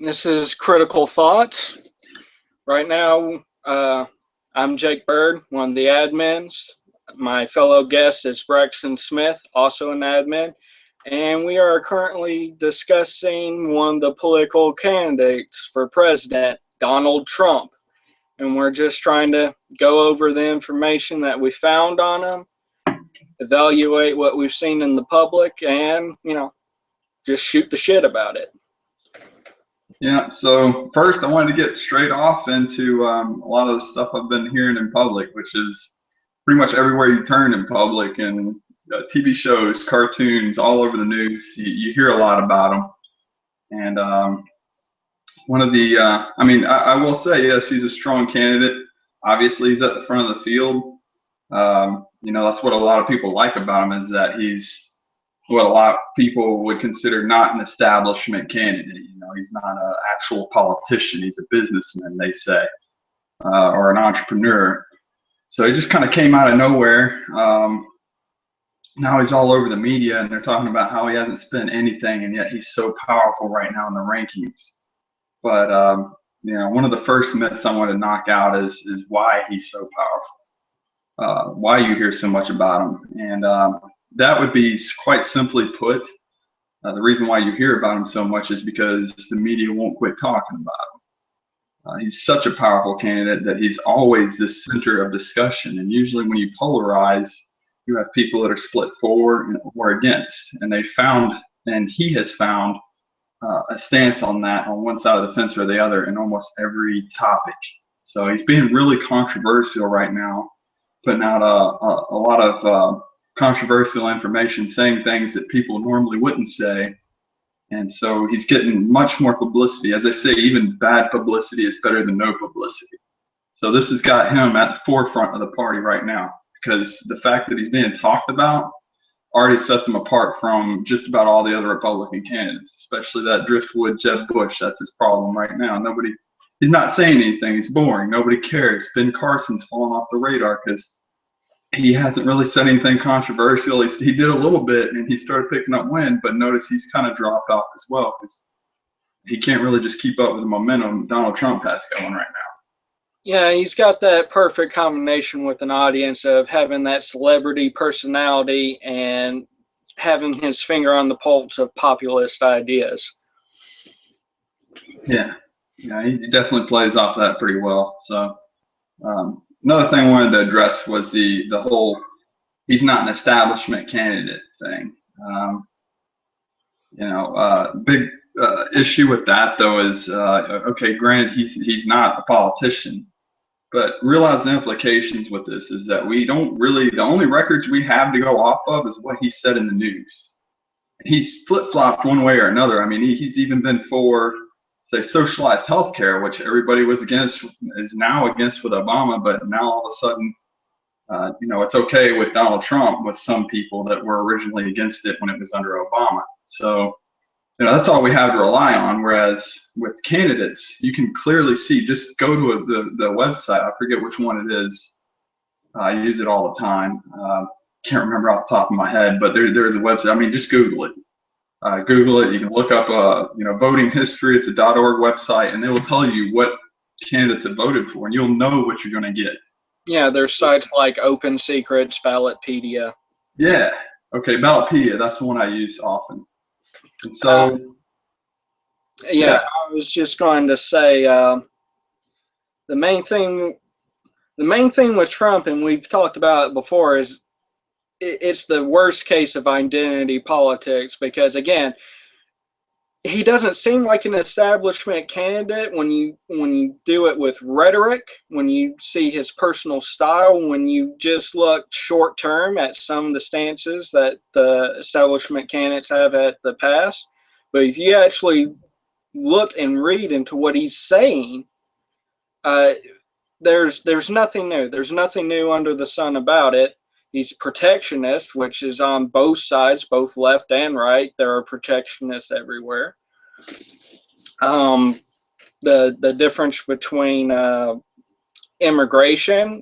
This is Critical Thoughts. Right now, I'm Jake Bird, one of the admins. My fellow guest is Braxton Smith, also an admin. And we are currently discussing one of the political candidates for president, Donald Trump. And we're just trying to go over the information that we found on him, evaluate what we've seen in the public, and, just shoot the shit about it. Yeah, so first I wanted to get straight off into a lot of the stuff I've been hearing in public, which is pretty much everywhere you turn in public and TV shows, cartoons, all over the news. You hear a lot about them. And one of the, I will say, yes, he's a strong candidate. Obviously, he's at the front of the field. That's what a lot of people like about him, is that he's what a lot of people would consider not an establishment candidate. He's not an actual politician. He's a businessman, they say, or an entrepreneur. So he just kind of came out of nowhere. Now he's all over the media, and they're talking about how he hasn't spent anything, and yet he's so powerful right now in the rankings. But one of the first myths I want to knock out is why he's so powerful, why you hear so much about him, and that would be, quite simply put, the reason why you hear about him so much is because the media won't quit talking about him. He's such a powerful candidate that he's always the center of discussion. And usually when you polarize, you have people that are split for or against. And he has found a stance on that, on one side of the fence or the other, in almost every topic. So he's being really controversial right now, putting out a lot of controversial information, saying things that people normally wouldn't say. And so he's getting much more publicity. As I say, even bad publicity is better than no publicity. So this has got him at the forefront of the party right now, because the fact that he's being talked about already sets him apart from just about all the other Republican candidates, especially that driftwood Jeb Bush. That's his problem right now. He's not saying anything. He's boring. Nobody cares. Ben Carson's fallen off the radar because he hasn't really said anything controversial. He did a little bit, and he started picking up wind, but notice he's kind of dropped off as well, because he can't really just keep up with the momentum Donald Trump has going right now. Yeah, he's got that perfect combination with an audience of having that celebrity personality and having his finger on the pulse of populist ideas. Yeah, he definitely plays off that pretty well. So another thing I wanted to address was the whole he's not an establishment candidate thing. Big issue with that, though, is okay, granted, he's not a politician, but realize the implications with this is that we don't really, the only records we have to go off of is what he said in the news. He's flip-flopped one way or another. I mean, he's even been for, say, socialized health care, which everybody was against, is now against with Obama, but now all of a sudden, it's okay with Donald Trump, with some people that were originally against it when it was under Obama. So, that's all we have to rely on. Whereas with candidates, you can clearly see, just go to the website. I forget which one it is. I use it all the time. Can't remember off the top of my head, but there's a website. I mean, just Google it. Google it. You can look up, voting history. It's a .org website, and they will tell you what candidates have voted for, and you'll know what you're going to get. Yeah, there's sites like Open Secrets, Ballotpedia. Yeah. Okay, Ballotpedia. That's the one I use often. And so, yes. I was just going to say the main thing with Trump, and we've talked about it before, is it's the worst case of identity politics, because again, he doesn't seem like an establishment candidate when you do it with rhetoric, when you see his personal style, when you just look short term at some of the stances that the establishment candidates have at the past. But if you actually look and read into what he's saying, there's nothing new. There's nothing new under the sun about it. He's protectionist, which is on both sides, both left and right. There are protectionists everywhere. The difference between immigration,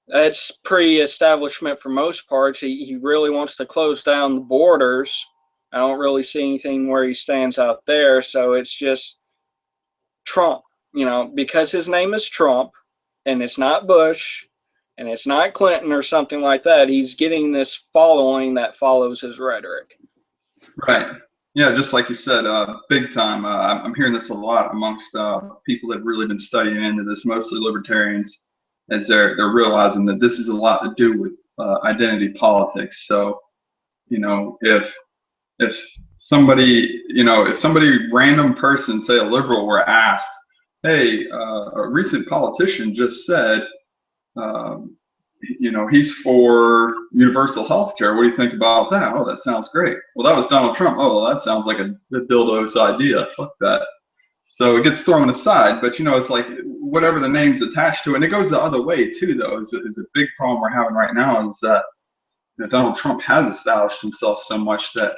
that's pre-establishment for most parts. He really wants to close down the borders I don't really see anything where he stands out there. So it's just Trump, because his name is Trump and it's not Bush and it's not Clinton or something like that. He's getting this following that follows his rhetoric. Right. Yeah, just like you said, big time. I'm hearing this a lot amongst people that have really been studying into this, mostly libertarians, as they're realizing that this is a lot to do with identity politics. So, if somebody, if somebody random person, say a liberal, were asked, "Hey, a recent politician just said, um, he's for universal health care. What do you think about that?" "Oh, that sounds great." "Well, that was Donald Trump." "Oh, well, that sounds like a dildo's idea. Fuck that." So it gets thrown aside, but it's like whatever the name's attached to it. And it goes the other way too, though, is a big problem we're having right now is that Donald Trump has established himself so much that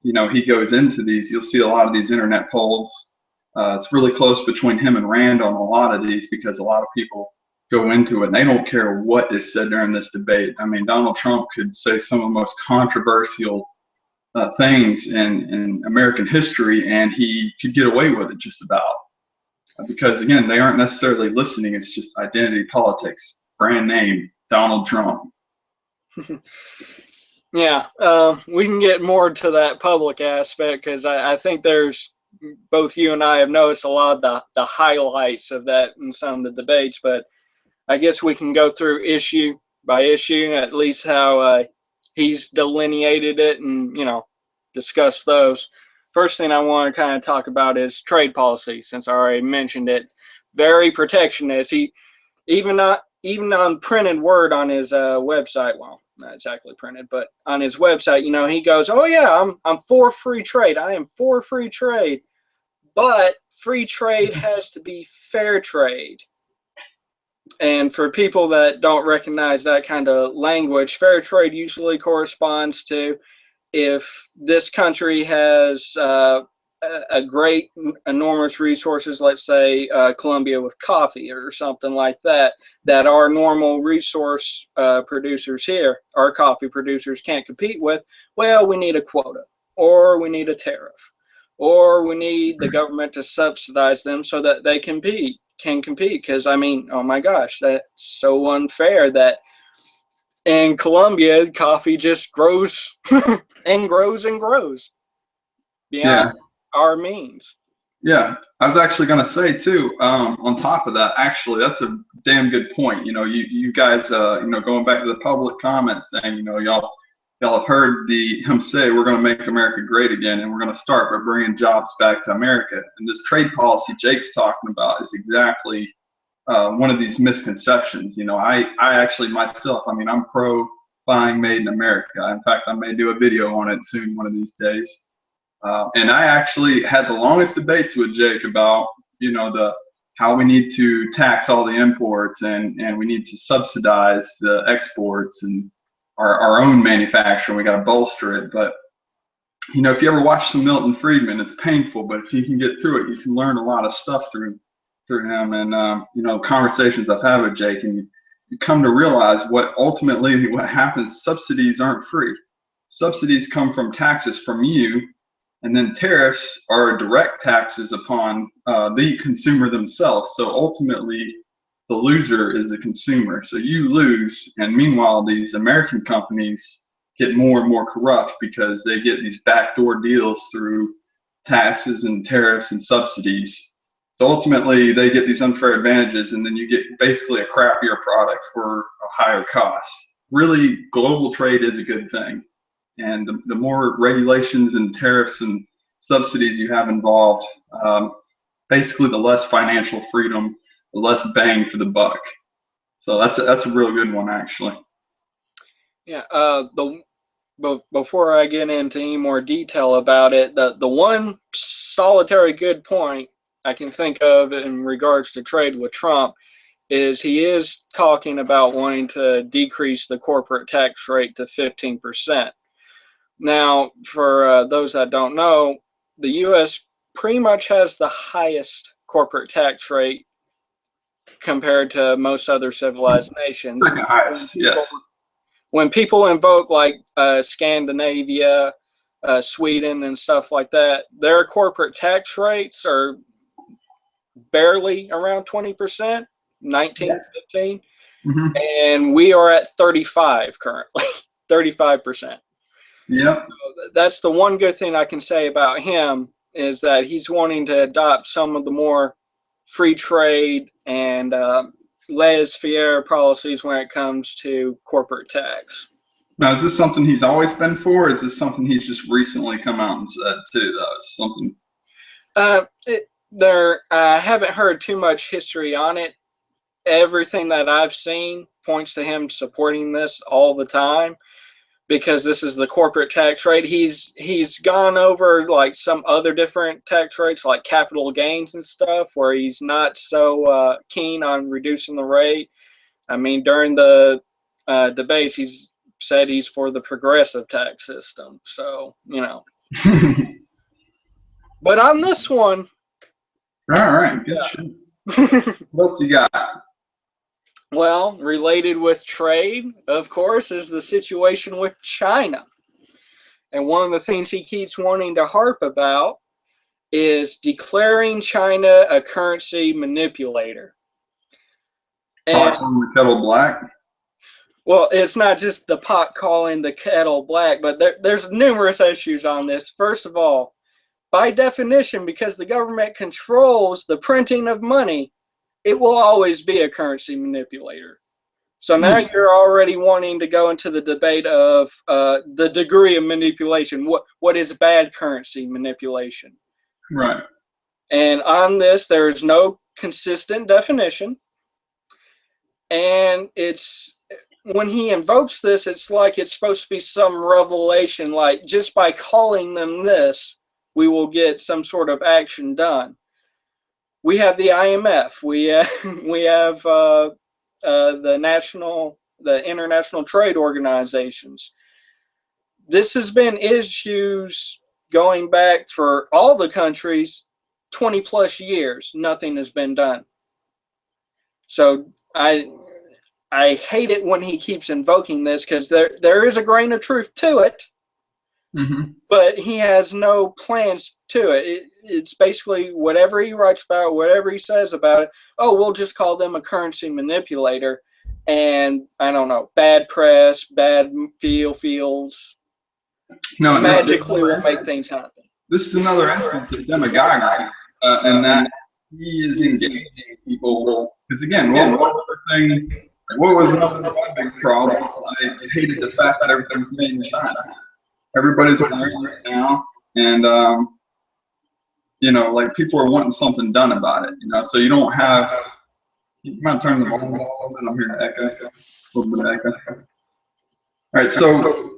he goes into these. You'll see a lot of these internet polls. It's really close between him and Rand on a lot of these because a lot of people go into it and they don't care what is said during this debate. I mean, Donald Trump could say some of the most controversial things in American history, and he could get away with it just about. Because again, they aren't necessarily listening. It's just identity politics, brand name, Donald Trump. Yeah, we can get more to that public aspect because I think there's, both you and I have noticed a lot of the highlights of that in some of the debates, but I guess we can go through issue by issue, at least how he's delineated it and, discuss those. First thing I want to kind of talk about is trade policy, since I already mentioned it. Very protectionist. He even on printed word on his website, well, not exactly printed, but on his website, he goes, "Oh yeah, I'm for free trade. I am for free trade, but free trade has to be fair trade." And for people that don't recognize that kind of language, fair trade usually corresponds to if this country has a great, enormous resources, let's say Colombia with coffee or something like that, that our normal resource producers here, our coffee producers, can't compete with. Well, we need a quota, or we need a tariff, or we need the government to subsidize them so that they can compete. Because I mean, oh my gosh, that's so unfair that in Colombia coffee just grows and grows and grows beyond our means. Yeah, I was actually going to say too. On top of that, actually, that's a damn good point. You guys, going back to the public comments thing. Y'all have heard him say we're going to make America great again, and we're going to start by bringing jobs back to America. And this trade policy Jake's talking about is exactly one of these misconceptions. I actually myself, I'm pro buying made in America. In fact, I may do a video on it soon, one of these days. And I actually had the longest debates with Jake about, how we need to tax all the imports and we need to subsidize the exports and our own manufacturing. We got to bolster it. But, if you ever watch some Milton Friedman, it's painful, but if you can get through it, you can learn a lot of stuff through him. And, conversations I've had with Jake, and you come to realize what happens, subsidies aren't free. Subsidies come from taxes from you. And then tariffs are direct taxes upon the consumer themselves. So ultimately, the loser is the consumer. So you lose. And meanwhile, these American companies get more and more corrupt because they get these backdoor deals through taxes and tariffs and subsidies. So ultimately, they get these unfair advantages, and then you get basically a crappier product for a higher cost. Really, global trade is a good thing. And the more regulations and tariffs and subsidies you have involved, basically the less financial freedom, the less bang for the buck. So that's a real good one, actually. Yeah. Before I get into any more detail about it, the one solitary good point I can think of in regards to trade with Trump is he is talking about wanting to decrease the corporate tax rate to 15%. Now, for those that don't know, the U.S. pretty much has the highest corporate tax rate compared to most other civilized nations. Highest, yes. When people invoke like Scandinavia, Sweden and stuff like that, their corporate tax rates are barely around 20%, 19, 15, and we are at 35 currently, 35%. Yep. So that's the one good thing I can say about him, is that he's wanting to adopt some of the more free trade and laissez-faire policies when it comes to corporate tax. Now, is this something he's always been for, or is this something he's just recently come out and said too, though? It's something. I haven't heard too much history on it. Everything that I've seen points to him supporting this all the time, because this is the corporate tax rate. He's gone over like some other different tax rates, like capital gains and stuff, where he's not so keen on reducing the rate. I mean, during the debates, he's said he's for the progressive tax system. So, you know. But on this one. All right, good shit. What else you got? Well, related with trade, of course, is the situation with China. And one of the things he keeps wanting to harp about is declaring China a currency manipulator. And calling the kettle black? Well, it's not just the pot calling the kettle black, but there's numerous issues on this. First of all, by definition, because the government controls the printing of money, it will always be a currency manipulator. So now you're already wanting to go into the debate of the degree of manipulation. What is bad currency manipulation? Right. And on this, there is no consistent definition. And when he invokes this, it's like it's supposed to be some revelation, like just by calling them this, we will get some sort of action done. We have the IMF. We have the international trade organizations. This has been issues going back for all the countries 20 plus years. Nothing has been done. So I hate it when he keeps invoking this, because there is a grain of truth to it, but he has no plans to it. It's basically whatever he writes about, whatever he says about it. Oh, we'll just call them a currency manipulator, and I don't know, bad press, bad feels. No, magically will make things happen. This is another instance of demagoguery, and that he is engaging people. Because again, what was another one of my big problems? I hated the fact that everything was made in China. Everybody's wearing it now, and you know, like people are wanting something done about it. You know, so you don't have. You might turn the volume a little bit. I'm hearing echo, a little bit of echo. All right, so.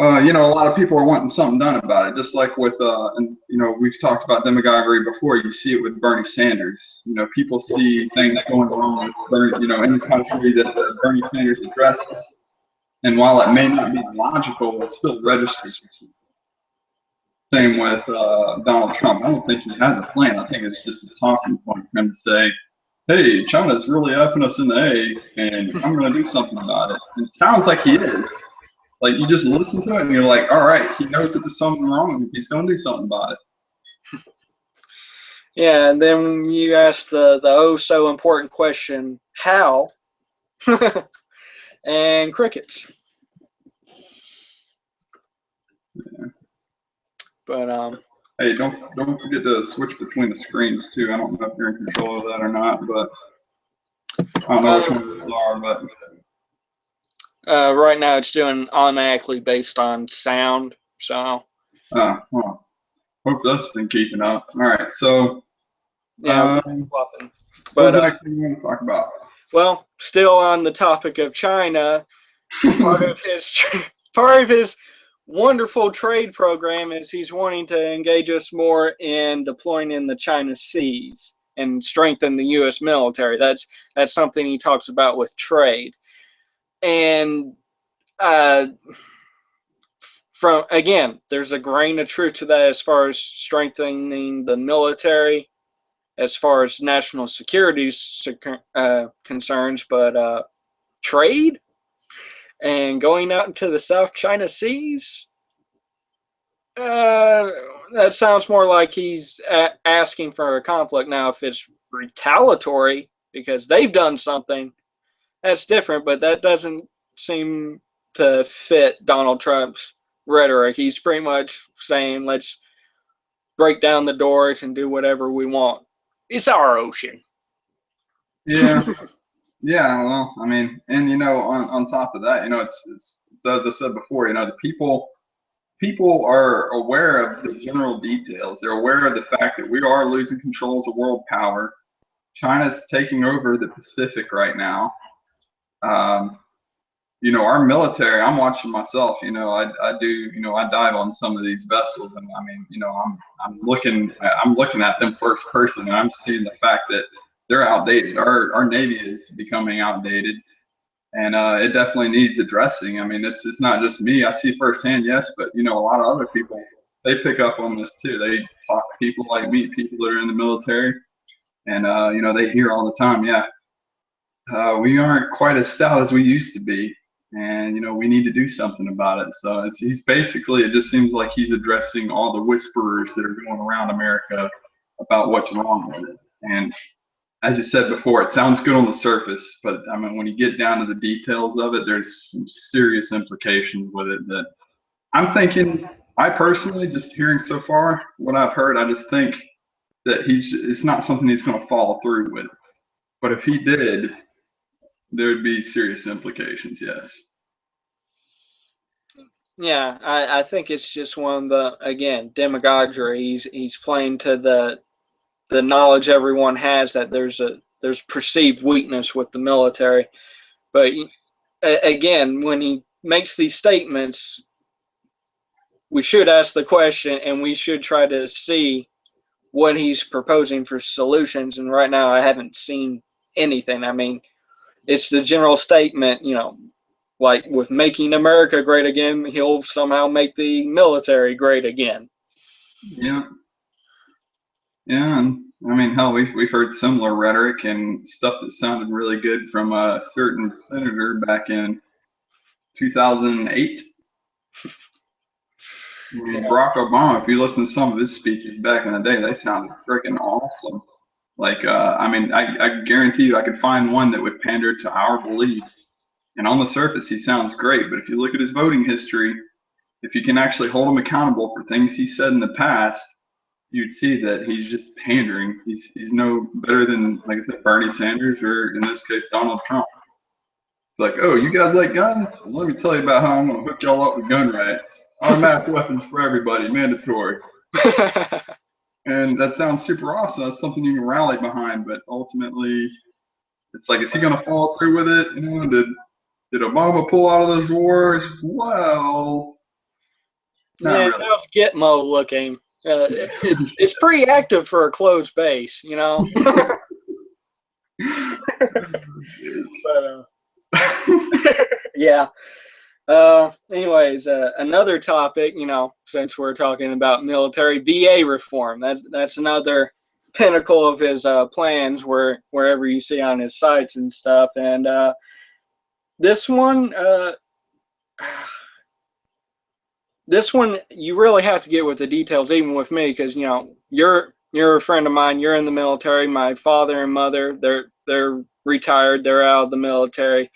You know, a lot of people are wanting something done about it, just like with, and you know, we've talked about demagoguery before. You see it with Bernie Sanders. You know, people see things going wrong with Bernie, you know, in the country that Bernie Sanders addresses, and while it may not be logical, it still registers. Same with Donald Trump. I don't think he has a plan. I think it's just a talking point for him to say, "Hey, China's really effing us in the A, and I'm going to do something about it." And it sounds like he is. Like, you just listen to it and you're like, all right, he knows that there's something wrong. He's going to do something about it. Yeah, and then you ask the oh so important question, how? And crickets. Yeah. But hey, don't forget to switch between the screens too. I don't know if you're in control of that or not, but I don't know which one those are, but. Right now it's doing automatically based on sound, so. Well, hope that's been keeping up. All right, so. Yeah. What's the next thing you want to talk about? Well, still on the topic of China, part of his wonderful trade program is he's wanting to engage us more in deploying in the China Seas and strengthen the U.S. military. That's something he talks about with trade. And there's a grain of truth to that as far as strengthening the military, as far as national security concerns, but trade and going out into the South China Seas, Uh, that sounds more like he's asking for a conflict. Now, if it's retaliatory because they've done something, that's different, but that doesn't seem to fit Donald Trump's rhetoric. He's pretty much saying, let's break down the doors and do whatever we want. It's our ocean. Yeah. Yeah, well, I mean, and on top of that, it's as I said before, the people are aware of the general details. They're aware of the fact that we are losing control as a world power. China's taking over the Pacific right now. Um, our military, I'm watching myself, I do, I dive on some of these vessels, and I mean, I'm looking at them first person, and I'm seeing the fact that they're outdated. Our Navy is becoming outdated, and it definitely needs addressing. I mean, it's not just me. I see firsthand, yes, but a lot of other people, they pick up on this too. They talk to people like me, people that are in the military, and they hear all the time, yeah, we aren't quite as stout as we used to be, and we need to do something about it. So he's basically, it just seems like he's addressing all the whisperers that are going around America about what's wrong with it. And as you said before, it sounds good on the surface, but I mean, when you get down to the details of it, there's some serious implications with it that I'm thinking. I personally, just hearing so far what I've heard, I just think that it's not something he's going to follow through with. But if he did, there'd be serious implications. Yes. Yeah, I think it's just one of the, again, demagoguery. He's playing to the knowledge everyone has that there's perceived weakness with the military. But again, when he makes these statements, we should ask the question and we should try to see what he's proposing for solutions. And right now, I haven't seen anything. I mean, it's the general statement, like with making America great again, he'll somehow make the military great again. Yeah. Yeah. And I mean, hell, we've heard similar rhetoric and stuff that sounded really good from a certain senator back in 2008. I mean, Yeah. Barack Obama, if you listen to some of his speeches back in the day, they sounded freaking awesome. Like, I mean, I guarantee you I could find one that would pander to our beliefs. And on the surface, he sounds great. But if you look at his voting history, if you can actually hold him accountable for things he said in the past, you'd see that he's just pandering. He's no better than, like I said, Bernie Sanders, or in this case, Donald Trump. It's like, oh, you guys like guns? Well, let me tell you about how I'm going to hook y'all up with gun rights. Automatic weapons for everybody, mandatory. And that sounds super awesome. That's something you can rally behind. But ultimately, it's like, is he going to follow through with it? Did Obama pull out of those wars? Well, yeah, not really. how's Gitmo looking? It's pretty active for a closed base, but, yeah. Anyways, another topic, since we're talking about military, VA reform. That's another pinnacle of his plans, wherever you see on his sites and stuff. And this one, this one, you really have to get with the details, even with me, because you're a friend of mine. You're in the military. My father and mother, they're retired. They're out of the military.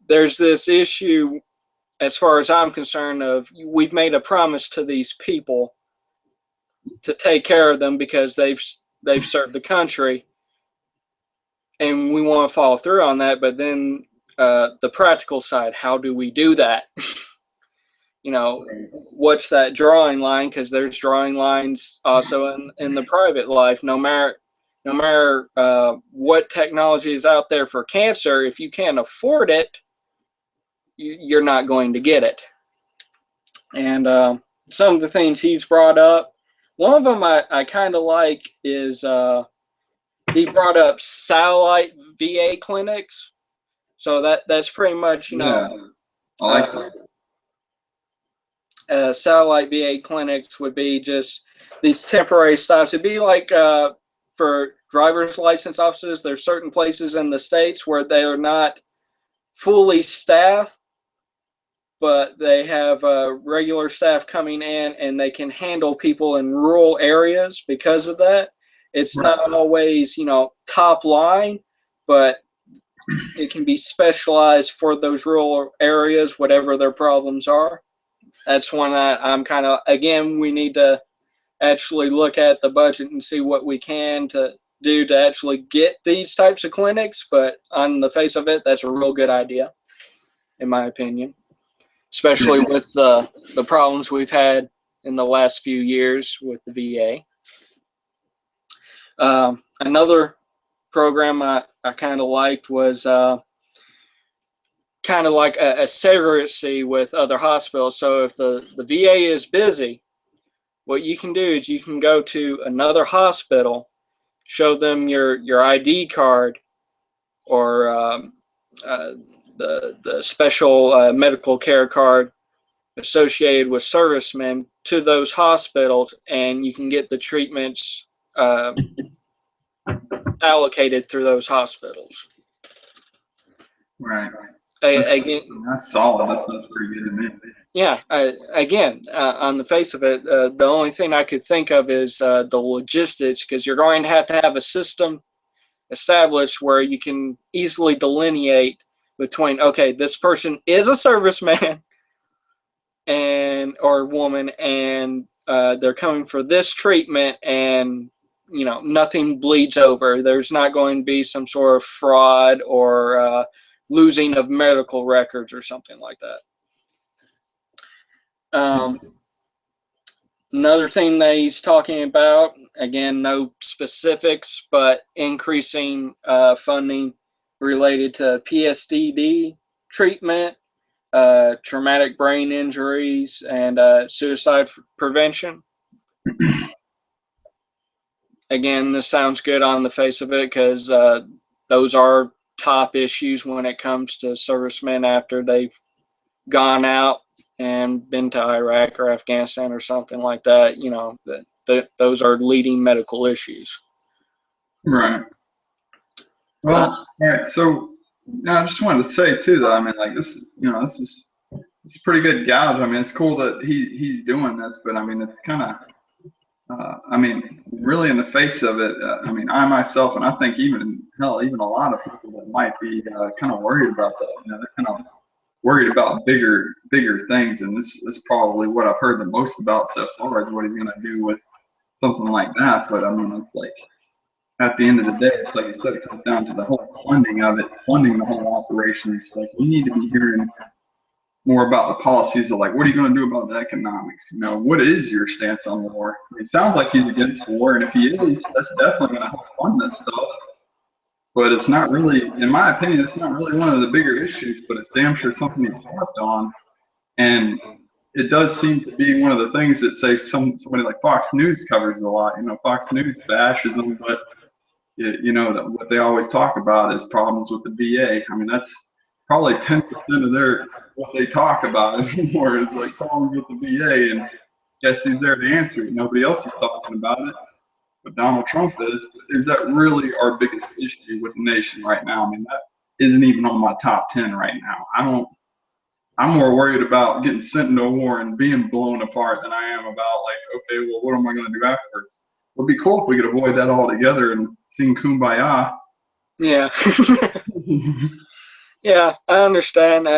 There's this issue, as far as I'm concerned, of we've made a promise to these people to take care of them because they've served the country, and we want to follow through on that. But then the practical side, how do we do that? What's that drawing line? Because there's drawing lines also in the private life. No matter what technology is out there for cancer, if you can't afford it, you're not going to get it. And some of the things he's brought up, one of them I kind of like is he brought up satellite VA clinics. So that's pretty much, Yeah, I like that. Satellite VA clinics would be just these temporary stops. It'd be like for driver's license offices, there's certain places in the States where they are not fully staffed, but they have regular staff coming in, and they can handle people in rural areas because of that. It's Right. not always, top line, but it can be specialized for those rural areas, whatever their problems are. That's one that I'm kind of, again, we need to actually look at the budget and see what we can to do to actually get these types of clinics. But on the face of it, that's a real good idea, in my opinion, especially with the problems we've had in the last few years with the VA. Another program I kind of liked was kind of like a surrogacy with other hospitals. So if the VA is busy, what you can do is you can go to another hospital, show them your ID card or the special medical care card associated with servicemen to those hospitals, and you can get the treatments allocated through those hospitals. Right. Again, that's solid. That's pretty good to me. Yeah. Again, on the face of it, the only thing I could think of is the logistics, because you're going to have a system established where you can easily delineate between, okay, this person is a serviceman or woman, and they're coming for this treatment, and nothing bleeds over. There's not going to be some sort of fraud or losing of medical records or something like that. Another thing that he's talking about, again, no specifics, but increasing funding related to PTSD treatment, traumatic brain injuries, and suicide prevention. Again, this sounds good on the face of it, because those are top issues when it comes to servicemen after they've gone out and been to Iraq or Afghanistan or something like that. Those are leading medical issues. Right. Well, all right. So I just wanted to say too, though. I mean, like this is a pretty good gouge. I mean, it's cool that he's doing this, but I mean, it's kind of, I mean, really in the face of it. I mean, I myself, and I think even a lot of people that might be kind of worried about that. They're kind of worried about bigger things, and this is probably what I've heard the most about so far is what he's going to do with something like that. But I mean, it's like at the end of the day, it's like you said, it comes down to the whole funding of it, funding the whole operation. It's like we need to be hearing more about the policies of, like, what are you going to do about the economics? What is your stance on war? It sounds like he's against war, and if he is, that's definitely going to help fund this stuff. But it's not really, in my opinion, it's not really one of the bigger issues, but it's damn sure something he's harped on. And it does seem to be one of the things that, say, somebody like Fox News covers a lot. Fox News bashes them, but, what they always talk about is problems with the VA. I mean, that's probably 10% of what they talk about anymore is like problems with the VA. And guess who's there to answer it? Nobody else is talking about it. But Donald Trump is that really our biggest issue with the nation right now? I mean, that isn't even on my top 10 right now. I'm more worried about getting sent into a war and being blown apart than I am about, like, okay, well, what am I going to do afterwards? It would be cool if we could avoid that altogether and sing Kumbaya. Yeah. Yeah, I understand.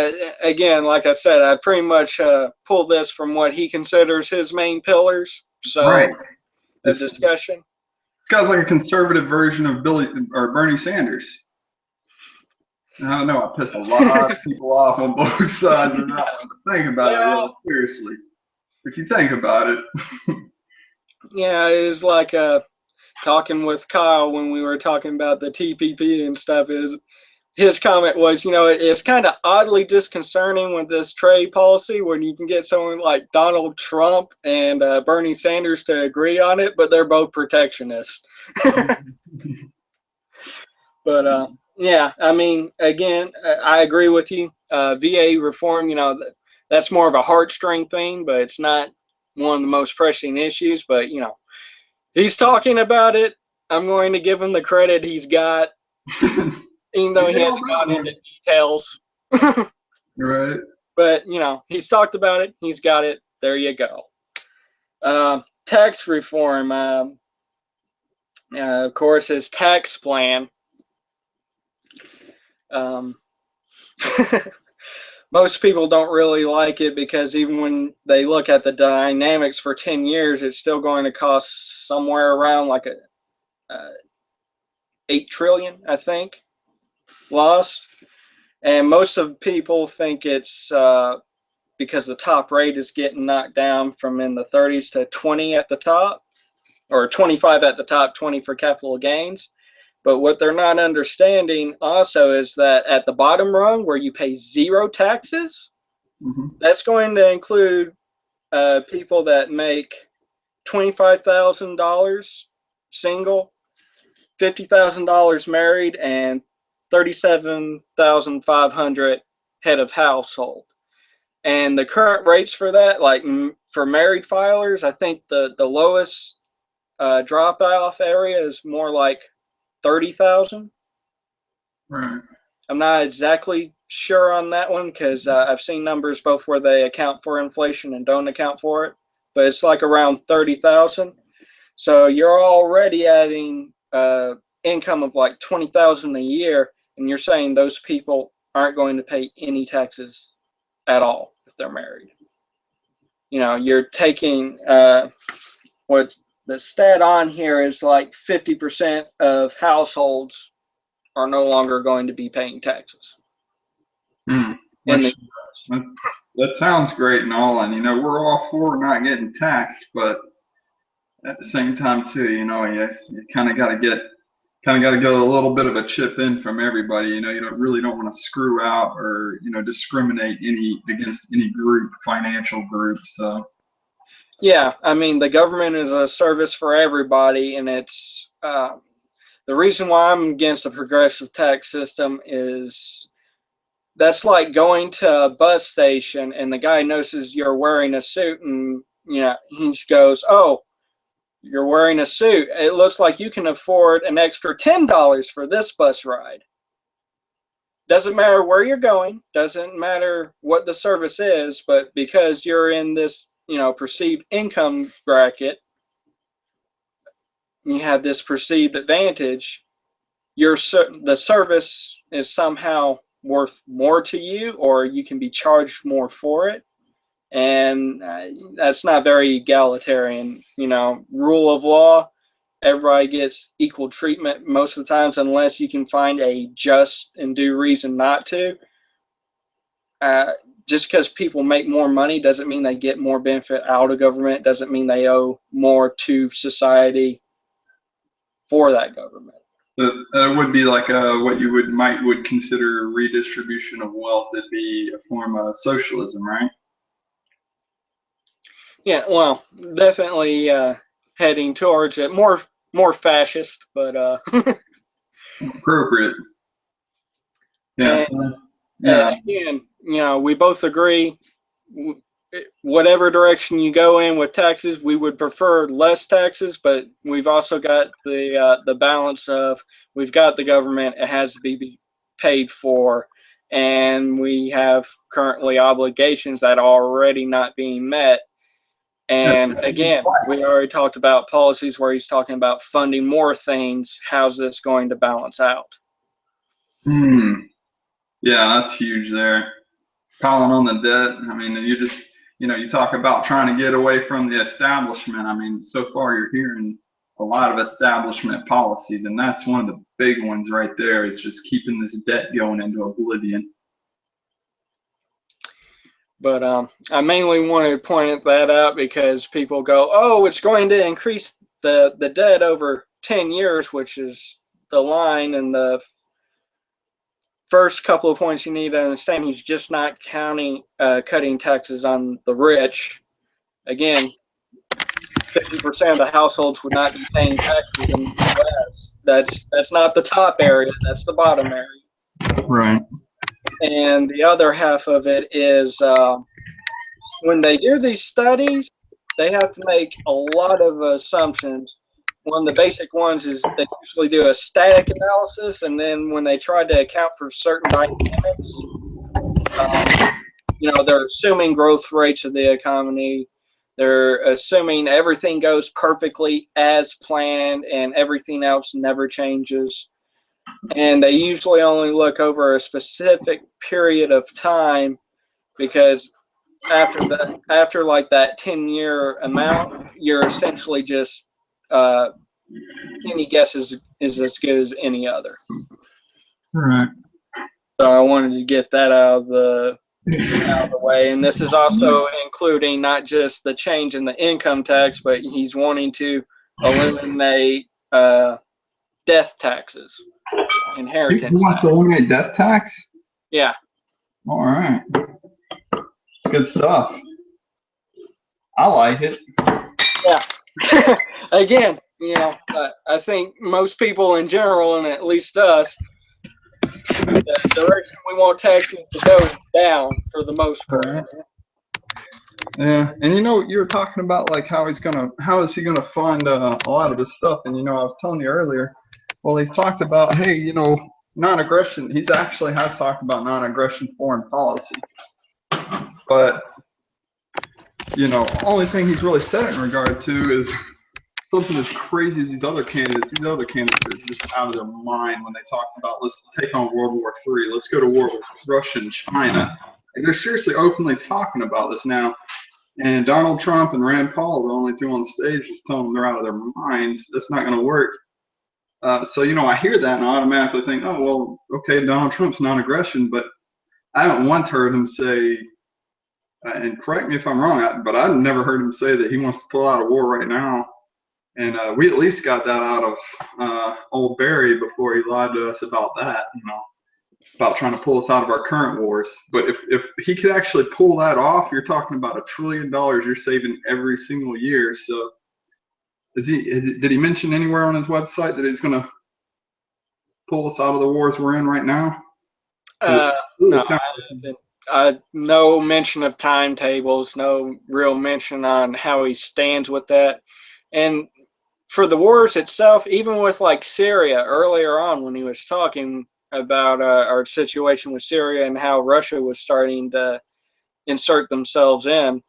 Again, like I said, I pretty much pulled this from what he considers his main pillars. So, right. The discussion. This guy's like a conservative version of Bernie Sanders. I don't know, I pissed a lot of people off on both sides of that one. Think about it, seriously. If you think about it. Yeah, it was like talking with Kyle when we were talking about the TPP and stuff. His comment was, it's kind of oddly disconcerting with this trade policy when you can get someone like Donald Trump and Bernie Sanders to agree on it, but they're both protectionists. But yeah, I mean, again, I agree with you. VA reform, that's more of a heartstring thing, but it's not one of the most pressing issues. But, he's talking about it. I'm going to give him the credit he's got, even though he hasn't gone into details. Right. But, he's talked about it. He's got it. There you go. Tax reform, of course, his tax plan. Most people don't really like it because even when they look at the dynamics for 10 years, it's still going to cost somewhere around like $8 trillion, I think, loss. And most of people think it's because the top rate is getting knocked down from in the 30s to 20 at the top, or 25 at the top, 20 for capital gains. But what they're not understanding also is that at the bottom rung, where you pay zero taxes, that's going to include people that make $25,000 single, $50,000 married, and $37,500 head of household. And the current rates for that, like for married filers, I think the lowest drop off area is more like 30,000. Right. I'm not exactly sure on that one because I've seen numbers both where they account for inflation and don't account for it, but it's like around 30,000. So you're already adding income of like 20,000 a year, and you're saying those people aren't going to pay any taxes at all if they're married. You're taking what the stat on here is like 50% of households are no longer going to be paying taxes. That sounds great and all, and we're all for not getting taxed, but at the same time too, you kind of got to get a little bit of a chip in from everybody. You don't want to screw out or discriminate against any group, financial group. So. Yeah, I mean, the government is a service for everybody, and it's the reason why I'm against the progressive tax system is that's like going to a bus station and the guy notices you're wearing a suit and he goes, "Oh, you're wearing a suit. It looks like you can afford an extra $10 for this bus ride." Doesn't matter where you're going, doesn't matter what the service is, but because you're in this perceived income bracket, you have this perceived advantage, the service is somehow worth more to you, or you can be charged more for it. And that's not very egalitarian. Rule of law, everybody gets equal treatment most of the times unless you can find a just and due reason not to. Just because people make more money doesn't mean they get more benefit out of government, doesn't mean they owe more to society for that government. It would be like what you would consider redistribution of wealth. It'd be a form of socialism, right? Yeah, well, definitely heading towards it. More fascist, but appropriate. Yeah. And again, we both agree, whatever direction you go in with taxes, we would prefer less taxes, but we've also got the balance of we've got the government, it has to be paid for, and we have currently obligations that are already not being met. And again, we already talked about policies where he's talking about funding more things. How's this going to balance out? Yeah, that's huge there. Calling on the debt. I mean, you talk about trying to get away from the establishment. I mean, so far you're hearing a lot of establishment policies, and that's one of the big ones right there, is just keeping this debt going into oblivion. But I mainly wanted to point that out because people go, "Oh, it's going to increase the debt over 10 years," which is the line and the first couple of points you need to understand. He's just not cutting taxes on the rich. Again, 50% of the households would not be paying taxes in the U.S. That's not the top area. That's the bottom area. Right. And the other half of it is when they do these studies, they have to make a lot of assumptions. One of the basic ones is they usually do a static analysis, and then when they try to account for certain dynamics, you know, they're assuming growth rates of the economy. They're assuming everything goes perfectly as planned and everything else never changes. And they usually only look over a specific period of time, because after like that 10-year amount, you're essentially just any guess is as good as any other. Right. So I wanted to get that out of the way. And this is also including not just the change in the income tax, but he's wanting to eliminate death taxes, inheritance. He wants to eliminate death tax? Yeah. All right. It's good stuff. I like it. Yeah. Again, you know, I think most people in general, and at least us, the direction we want taxes to go is down for the most part. Right. Yeah, and you know, you were talking about like how is he gonna fund a lot of this stuff, and you know, I was telling you earlier. Well, he's talked about, hey, you know, non-aggression. He's actually has talked about non-aggression foreign policy, but you know, only thing he's really said it in regard to is something as crazy as these other candidates. These other candidates are just out of their mind when they talk about let's take on World War III, let's go to war with Russia and China. Like, they're seriously openly talking about this now. And Donald Trump and Rand Paul are the only two on the stage just telling them they're out of their minds. That's not going to work. So, you know, I hear that and I automatically think, oh, well, okay, Donald Trump's non-aggression, but I haven't once heard him say, and correct me if I'm wrong, but I've never heard him say that he wants to pull out of war right now. And we at least got that out of old Barry before he lied to us about that, you know, about trying to pull us out of our current wars. But if he could actually pull that off, you're talking about $1 trillion you're saving every single year. So did he mention anywhere on his website that he's going to pull us out of the wars we're in right now? No, no mention of timetables, no real mention on how he stands with that. And for the wars itself, even with like Syria earlier on when he was talking about our situation with Syria and how Russia was starting to insert themselves in,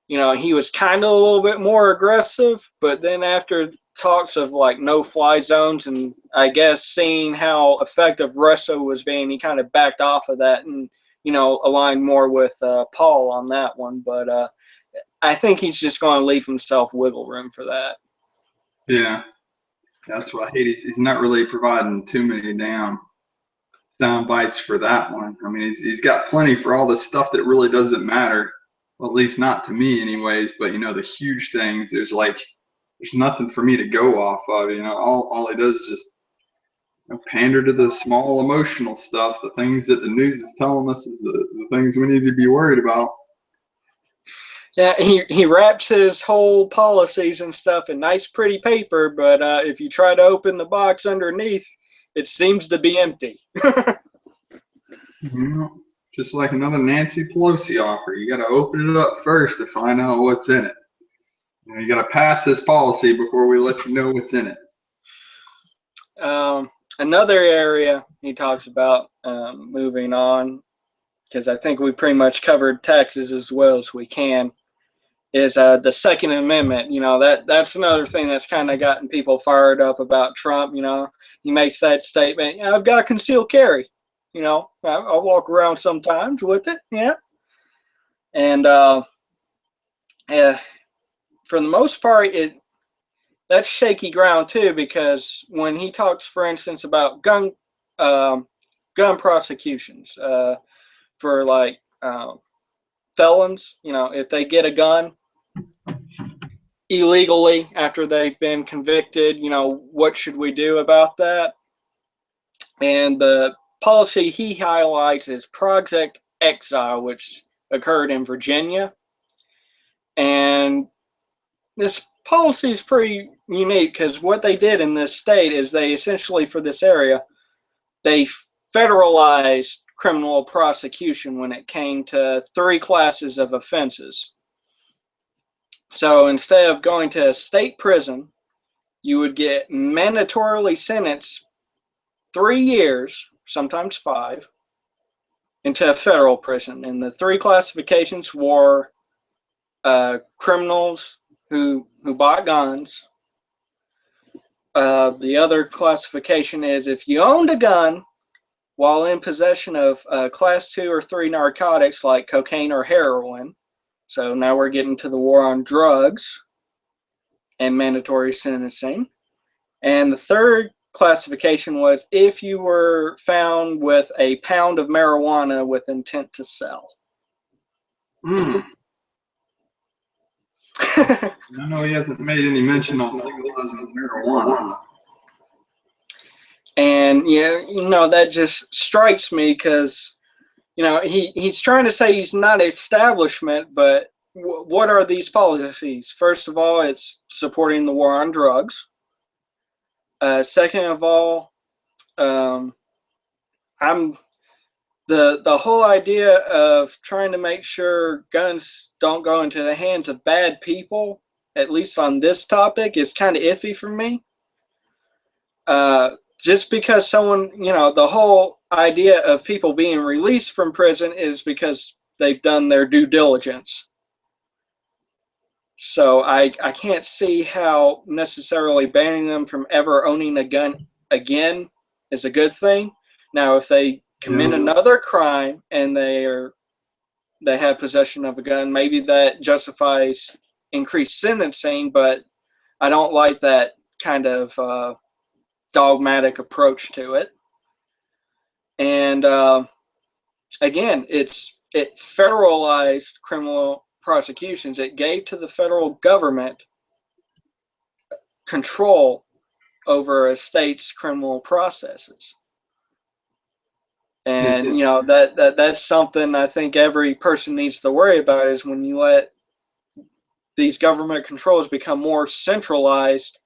you know, he was kind of a little bit more aggressive, but then after talks of like no-fly zones and I guess seeing how effective Russia was being, he kind of backed off of that and, you know, aligned more with Paul on that one. But I think he's just going to leave himself wiggle room for that. Yeah, that's what I hate. He's not really providing too many damn sound bites for that one. I mean, he's got plenty for all this stuff that really doesn't matter. Well, at least not to me, anyways. But you know, the huge things, there's nothing for me to go off of. You know, all he does is just pander to the small emotional stuff. The things that the news is telling us is the things we need to be worried about. Yeah, he wraps his whole policies and stuff in nice, pretty paper, but if you try to open the box underneath, it seems to be empty. Just like another Nancy Pelosi offer, you got to open it up first to find out what's in it. You know, you got to pass this policy before we let you know what's in it. Another area he talks about, moving on, because I think we pretty much covered taxes as well as we can, is the Second Amendment. You know, that's another thing that's kind of gotten people fired up about Trump. You know, he makes that statement, you know, I've got concealed carry. You know, I'll walk around sometimes with it, yeah. And yeah, for the most part, that's shaky ground too, because when he talks, for instance, about gun prosecutions for like felons, you know, if they get a gun illegally after they've been convicted, you know, what should we do about that? And the policy he highlights is Project Exile, which occurred in Virginia. And this policy is pretty unique because what they did in this state is they essentially, for this area, they federalized criminal prosecution when it came to 3 classes of offenses. So instead of going to a state prison, you would get mandatorily sentenced 3 years, sometimes 5, into a federal prison. And the three classifications were criminals who bought guns. The other classification is if you owned a gun while in possession of class 2 or 3 narcotics like cocaine or heroin. So now we're getting to the war on drugs and mandatory sentencing. And the third classification was if you were found with a pound of marijuana with intent to sell. I know he hasn't made any mention on legalizing marijuana. And that just strikes me because he's trying to say he's not establishment, but what are these policies? First of all, it's supporting the war on drugs. Second of all, the whole idea of trying to make sure guns don't go into the hands of bad people, at least on this topic, is kind of iffy for me. Just because someone, the whole idea of people being released from prison is because they've done their due diligence. So I can't see how necessarily banning them from ever owning a gun again is a good thing. Now, if they commit another crime and they have possession of a gun, maybe that justifies increased sentencing, but I don't like that kind of dogmatic approach to it. And again, it federalized criminal prosecutions. It gave to the federal government control over a state's criminal processes. And that's something I think every person needs to worry about, is when you let these government controls become more centralized,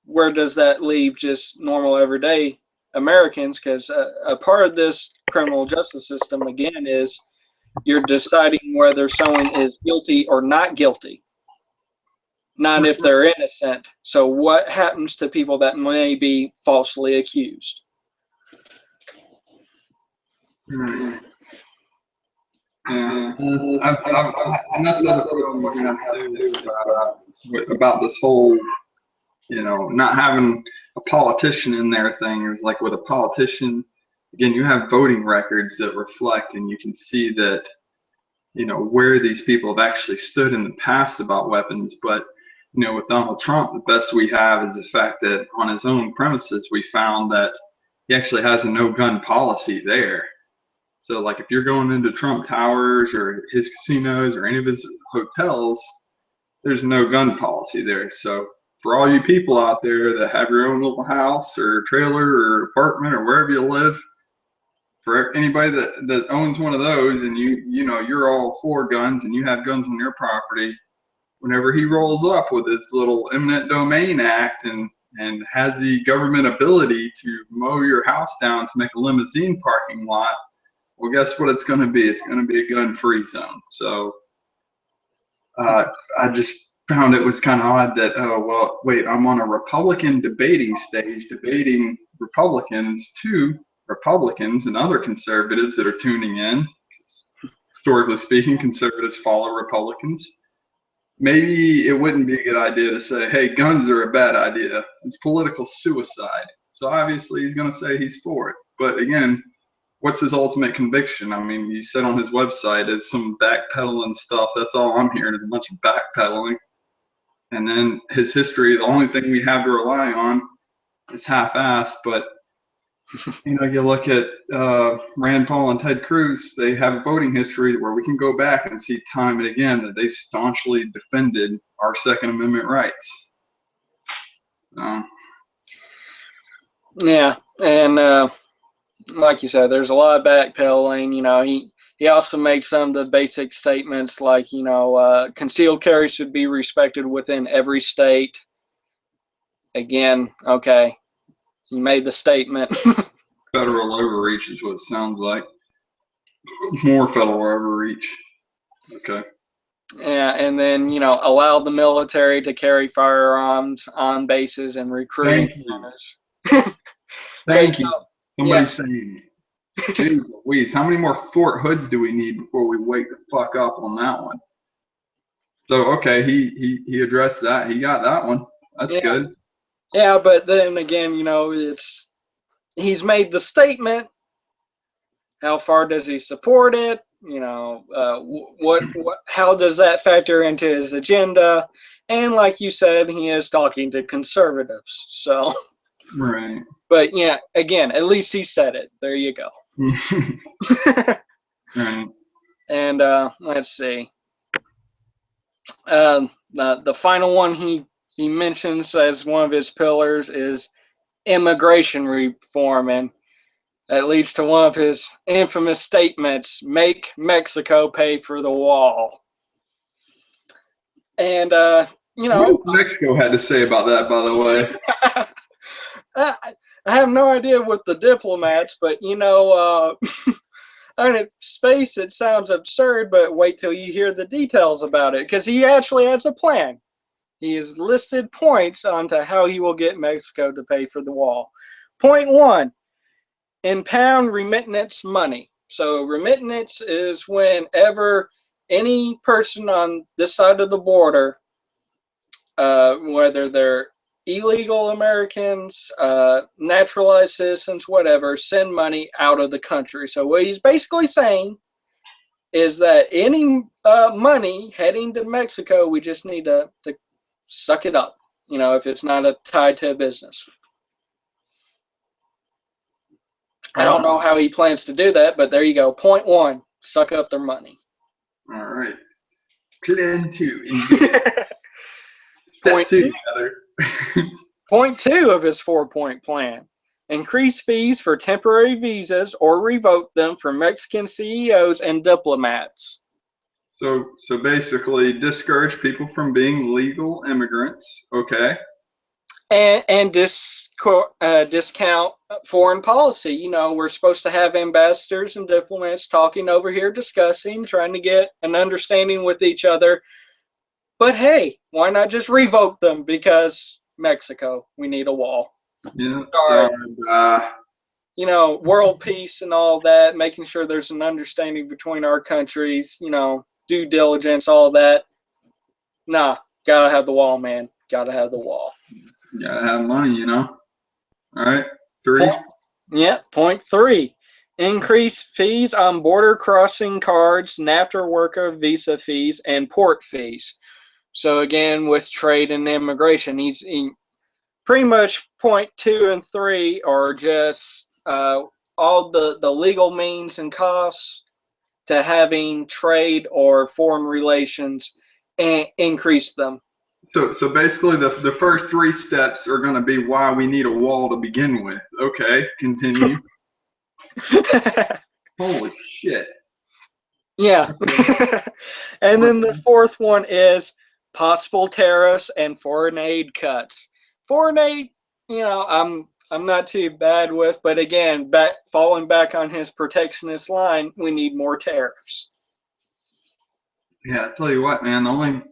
where does that leave just normal everyday Americans? Because a part of this criminal justice system, again, is you're deciding whether someone is guilty or not guilty, not if they're innocent. So what happens to people that may be falsely accused? Yeah, and that's another problem we're going to have to about this whole, not having a politician in there thing. Is like with a politician, again, you have voting records that reflect, and you can see that, where these people have actually stood in the past about weapons. But, with Donald Trump, the best we have is the fact that on his own premises, we found that he actually has a no gun policy there. So, like, if you're going into Trump Towers or his casinos or any of his hotels, there's no gun policy there. So, for all you people out there that have your own little house or trailer or apartment or wherever you live, for anybody that owns one of those, and you're all for guns and you have guns on your property, whenever he rolls up with his little eminent domain act and has the government ability to mow your house down to make a limousine parking lot, well, guess what it's going to be? It's going to be a gun-free zone. So I just found it was kind of odd that, I'm on a Republican debating stage debating Republicans to Republicans and other conservatives that are tuning in. Historically speaking, conservatives follow Republicans. Maybe it wouldn't be a good idea to say, hey, guns are a bad idea. It's political suicide. So obviously he's going to say he's for it. But again, what's his ultimate conviction? I mean, he said on his website is some backpedaling stuff. That's all I'm hearing is a bunch of backpedaling. And then his history, the only thing we have to rely on is half-assed. But, you look at Rand Paul and Ted Cruz, they have a voting history where we can go back and see time and again that they staunchly defended our Second Amendment rights. Yeah, and like you said, there's a lot of backpedaling. He also makes some of the basic statements like, concealed carry should be respected within every state. Again, okay, he made the statement. Federal overreach is what it sounds like. More federal overreach. Okay. Yeah, and then, allow the military to carry firearms on bases and recruiting centers. Thank you. Somebody's saying it. Jeez Louise, how many more Fort Hoods do we need before we wake the fuck up on that one? So okay, he addressed that. He got that one. That's good. Yeah, but then again, he's made the statement. How far does he support it? How does that factor into his agenda? And like you said, he is talking to conservatives. So, right. But yeah, again, at least he said it. There you go. Right. And let's see. The final one he mentions as one of his pillars is immigration reform, and that leads to one of his infamous statements: "Make Mexico pay for the wall." And what does Mexico had to say about that, by the way? I have no idea with the diplomats, but on its face it sounds absurd, but wait till you hear the details about it, because he actually has a plan. He has listed points onto how he will get Mexico to pay for the wall. Point 1, impound remittance money. So remittance is whenever any person on this side of the border, whether they're illegal Americans, naturalized citizens, whatever, send money out of the country. So what he's basically saying is that any money heading to Mexico, we just need to suck it up, if it's not tied to a business. I don't know how he plans to do that, but there you go. Point 1, suck up their money. All right. Plan 2. Point 2. Point 2 of his 4-point plan: increase fees for temporary visas or revoke them for Mexican CEOs and diplomats. So basically, discourage people from being legal immigrants. Okay. And discount foreign policy. We're supposed to have ambassadors and diplomats talking over here, discussing, trying to get an understanding with each other. But hey, why not just revoke them? Because Mexico, we need a wall. Yeah. World peace and all that, making sure there's an understanding between our countries, due diligence, all that. Nah, gotta have the wall, man. Gotta have the wall. Gotta have money, All right. 3. Point 3. Increase fees on border crossing cards, NAFTA worker visa fees, and port fees. So again, with trade and immigration, he pretty much point 2 and 3 are just all the legal means and costs to having trade or foreign relations, and increase them. So basically, the first 3 steps are going to be why we need a wall to begin with. Okay, continue. Holy shit. Yeah. And then the 4th one is possible tariffs and foreign aid cuts. Foreign aid, I'm not too bad with, but again, falling back on his protectionist line, we need more tariffs. Yeah, I tell you what, man, the only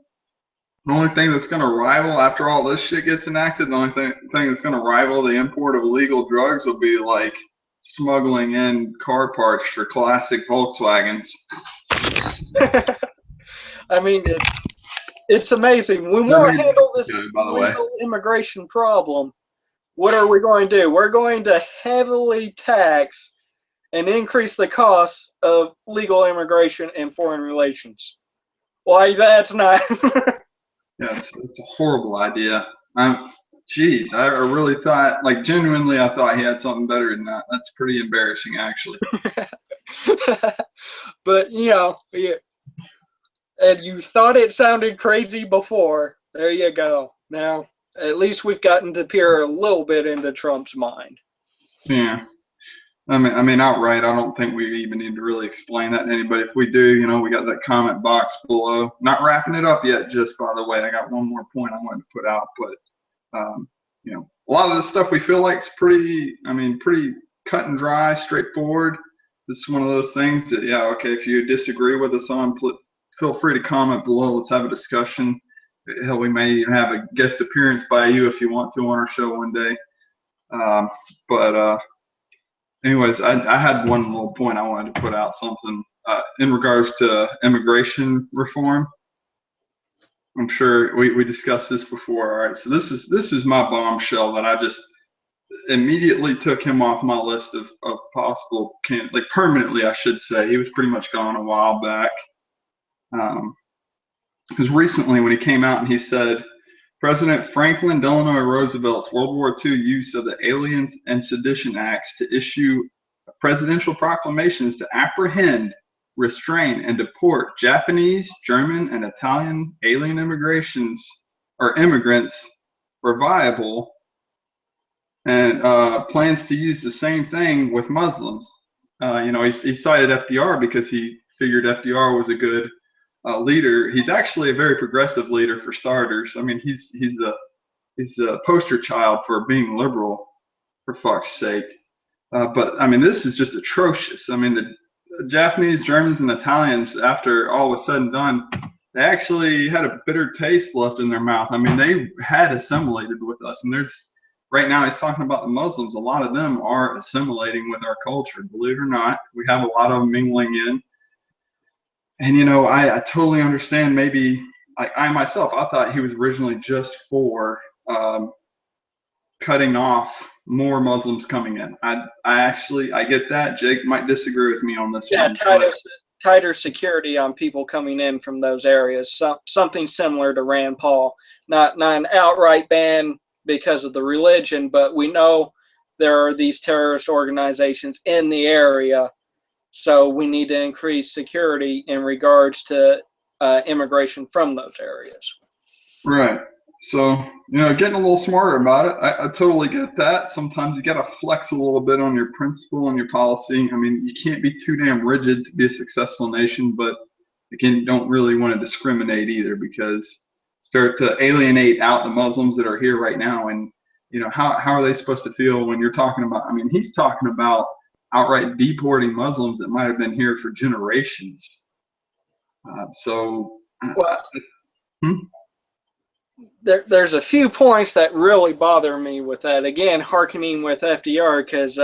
thing that's going to rival after all this shit gets enacted, the only thing that's going to rival the import of illegal drugs will be like smuggling in car parts for classic Volkswagens. I mean, it's amazing. When we want to handle this legal immigration problem, what are we going to do? We're going to heavily tax and increase the cost of legal immigration and foreign relations. Why, that's not. Yeah, it's a horrible idea. Jeez, I really thought, like, genuinely, I thought he had something better than that. That's pretty embarrassing, actually. But, yeah. And you thought it sounded crazy before. There you go. Now, at least we've gotten to peer a little bit into Trump's mind. Yeah. I mean, outright, I don't think we even need to really explain that to anybody. If we do, we got that comment box below. Not wrapping it up yet, just by the way. I got one more point I wanted to put out, but a lot of this stuff we feel like is pretty cut and dry, straightforward. This is one of those things that, yeah, okay, if you disagree with us on, feel free to comment below. Let's have a discussion. Hell, we may even have a guest appearance by you if you want to on our show one day. anyways, I had one little point I wanted to put out, something in regards to immigration reform. I'm sure we discussed this before. All right, so this is my bombshell that I just immediately took him off my list of possible like permanently, I should say. He was pretty much gone a while back. Because recently when he came out and he said, President Franklin Delano Roosevelt's World War II use of the Aliens and Sedition Acts to issue presidential proclamations to apprehend, restrain, and deport Japanese, German, and Italian alien immigrants were viable, and plans to use the same thing with Muslims. He cited FDR because he figured FDR was a good leader. He's actually a very progressive leader, for starters. I mean, he's a poster child for being liberal, for fuck's sake. But I mean, this is just atrocious. I mean, the Japanese, Germans, and Italians, after all was said and done, they actually had a bitter taste left in their mouth. I mean, they had assimilated with us. And right now he's talking about the Muslims. A lot of them are assimilating with our culture, believe it or not. We have a lot of them mingling in. And, I totally understand. Maybe I myself, I thought he was originally just for cutting off more Muslims coming in. I get that. Jake might disagree with me on this one. Tighter security on people coming in from those areas. Something similar to Rand Paul. Not an outright ban because of the religion, but we know there are these terrorist organizations in the area. So we need to increase security in regards to immigration from those areas. Right. So, getting a little smarter about it. I totally get that. Sometimes you got to flex a little bit on your principle and your policy. I mean, you can't be too damn rigid to be a successful nation, but again, you don't really want to discriminate either, because start to alienate out the Muslims that are here right now. And, how are they supposed to feel when you're talking about, I mean, he's talking about outright deporting Muslims that might have been here for generations. There's a few points that really bother me with that. Again, hearkening with FDR, because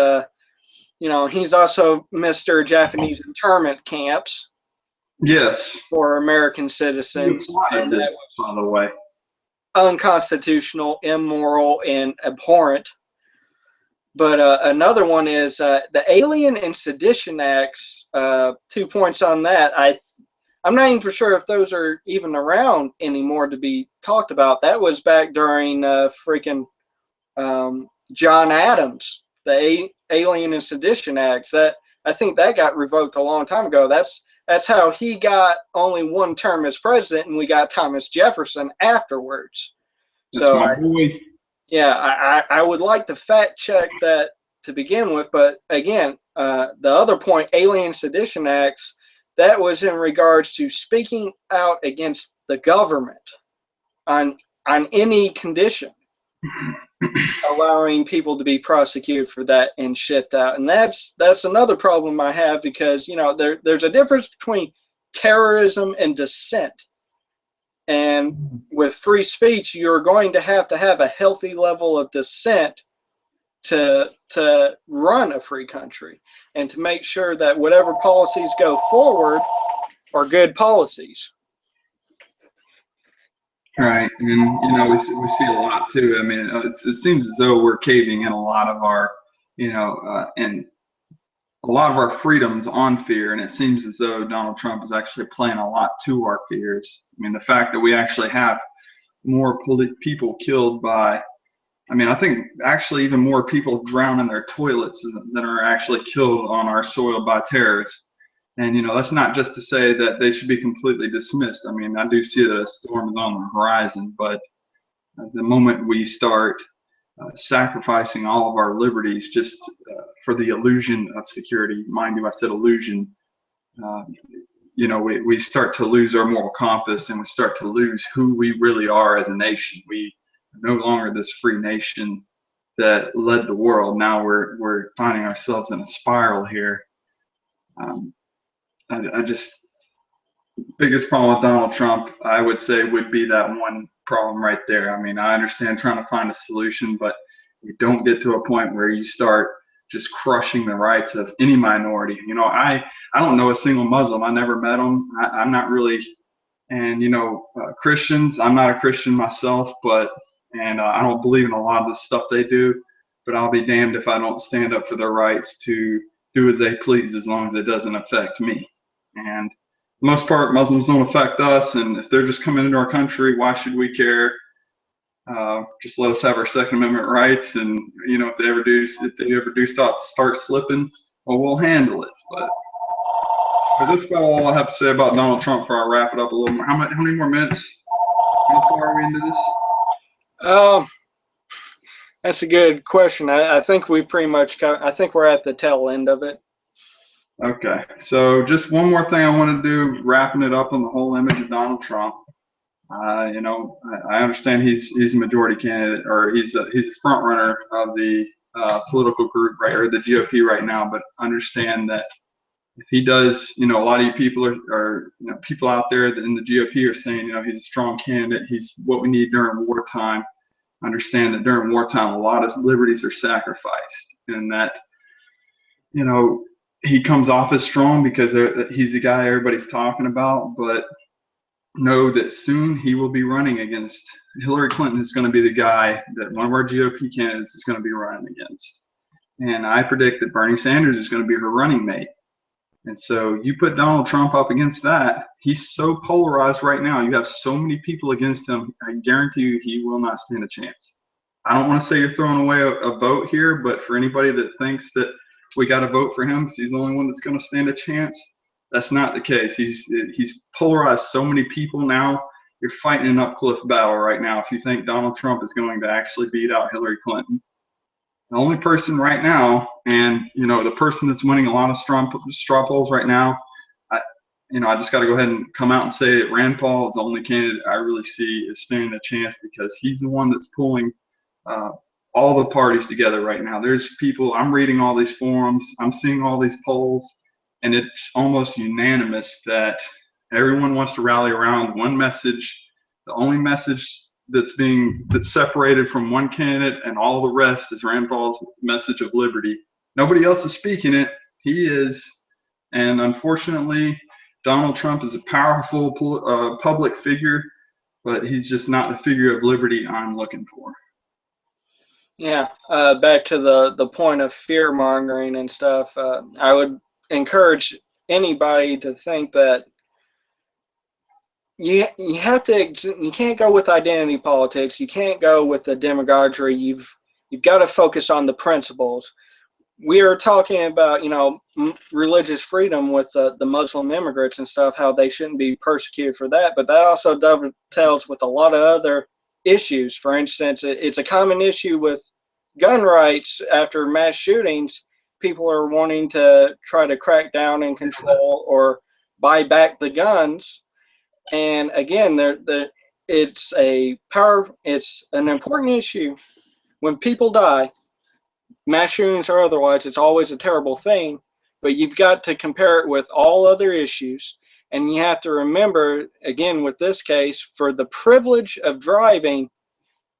he's also Mr. Japanese internment camps. Yes. For American citizens. And that was, by the way, unconstitutional, immoral, and abhorrent. But another one is the Alien and Sedition Acts. 2 points on that. I'm not even for sure if those are even around anymore to be talked about. That was back during John Adams, the Alien and Sedition Acts. I think that got revoked a long time ago. That's how he got only one term as president, and we got Thomas Jefferson afterwards. That's my boy. Yeah, I would like to fact check that to begin with, but again, the other point, Alien Sedition Acts, that was in regards to speaking out against the government on any condition, allowing people to be prosecuted for that and shipped out. And that's another problem I have, because there's a difference between terrorism and dissent. And with free speech, you're going to have a healthy level of dissent to run a free country, and to make sure that whatever policies go forward are good policies. Right, and we see a lot too. I mean, it seems as though we're caving in a lot of our, and a lot of our freedoms on fear, and it seems as though Donald Trump is actually playing a lot to our fears. I mean, the fact that we actually have more people killed by, I think actually even more people drown in their toilets than are actually killed on our soil by terrorists. And, that's not just to say that they should be completely dismissed. I mean, I do see that a storm is on the horizon, but the moment we start sacrificing all of our liberties just for the illusion of security, mind you, I said illusion, we start to lose our moral compass, and we start to lose who we really are as a nation. We are no longer this free nation that led the world. Now we're finding ourselves in a spiral here. Biggest problem with Donald Trump, I would say, would be that one problem right there. I mean, I understand trying to find a solution, but you don't get to a point where you start just crushing the rights of any minority. You know, I don't know a single Muslim. I never met them. I'm not really, and you know, Christians. I'm not a Christian myself, but I don't believe in a lot of the stuff they do. But I'll be damned if I don't stand up for their rights to do as they please, as long as it doesn't affect me. And for the most part, Muslims don't affect us, and if they're just coming into our country, why should we care? Just let us have our Second Amendment rights, and you know, if they ever do start slipping, well, we'll handle it. But that's about all I have to say about Donald Trump before I wrap it up a little more. How many more minutes? How far are we into this? That's a good question. I think we pretty much I think we're at the tail end of it. Okay, so just one more thing I want to do, wrapping it up on the whole image of Donald Trump. You know, I understand he's a majority candidate, or he's a front runner of the political group, right, or the GOP right now. But understand that if he does, you know, a lot of you people are you know, people out there in the GOP are saying, you know, he's a strong candidate. He's what we need during wartime. Understand that during wartime, a lot of liberties are sacrificed, and that, you know, he comes off as strong because he's the guy everybody's talking about, but know that soon he will be running against Hillary Clinton. Is going to be the guy that one of our GOP candidates is going to be running against. And I predict that Bernie Sanders is going to be her running mate. And so you put Donald Trump up against that, he's so polarized right now. You have so many people against him. I guarantee you he will not stand a chance. I don't want to say you're throwing away a vote here, but for anybody that thinks that we got to vote for him because he's the only one that's going to stand a chance, that's not the case. He's polarized so many people now. You're fighting an up-close battle right now if you think Donald Trump is going to actually beat out Hillary Clinton. The only person right now, and you know, the person that's winning a lot of straw polls right now, I just got to go ahead and come out and say it. Rand Paul is the only candidate I really see is standing a chance because he's the one that's pulling all the parties together right now. There's people, I'm reading all these forums, I'm seeing all these polls, and it's almost unanimous that everyone wants to rally around one message. The only message that's separated from one candidate, and all the rest is Rand Paul's message of liberty. Nobody else is speaking it. He is. And unfortunately, Donald Trump is a powerful public figure, but he's just not the figure of liberty I'm looking for. Yeah, back to the point of fear mongering and stuff. I would encourage anybody to think that you can't go with identity politics. You can't go with the demagoguery. You've got to focus on the principles. We are talking about, you know, religious freedom with the Muslim immigrants and stuff, how they shouldn't be persecuted for that. But that also dovetails with a lot of other issues. For instance, it's a common issue with gun rights after mass shootings. People are wanting to try to crack down and control or buy back the guns. And again, it's an important issue. When people die, mass shootings or otherwise, it's always a terrible thing. But you've got to compare it with all other issues. And you have to remember, again, with this case, for the privilege of driving,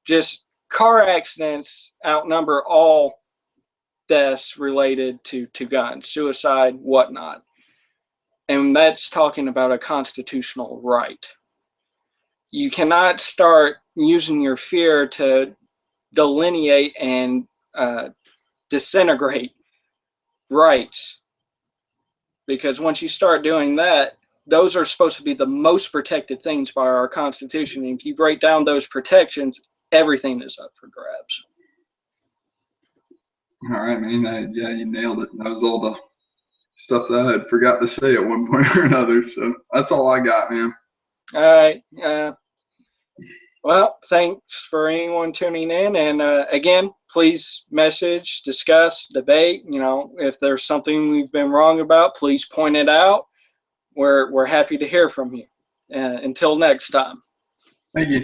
just car accidents outnumber all deaths related to guns, suicide, whatnot. And that's talking about a constitutional right. You cannot start using your fear to delineate and disintegrate rights. Because once you start doing that, those are supposed to be the most protected things by our Constitution. And if you break down those protections, everything is up for grabs. All right, man. Yeah, you nailed it. That was all the stuff that I had forgot to say at one point or another. So that's all I got, man. All right. Well, thanks for anyone tuning in. And again, please message, discuss, debate. You know, if there's something we've been wrong about, please point it out. We're happy to hear from you. Until next time. Thank you.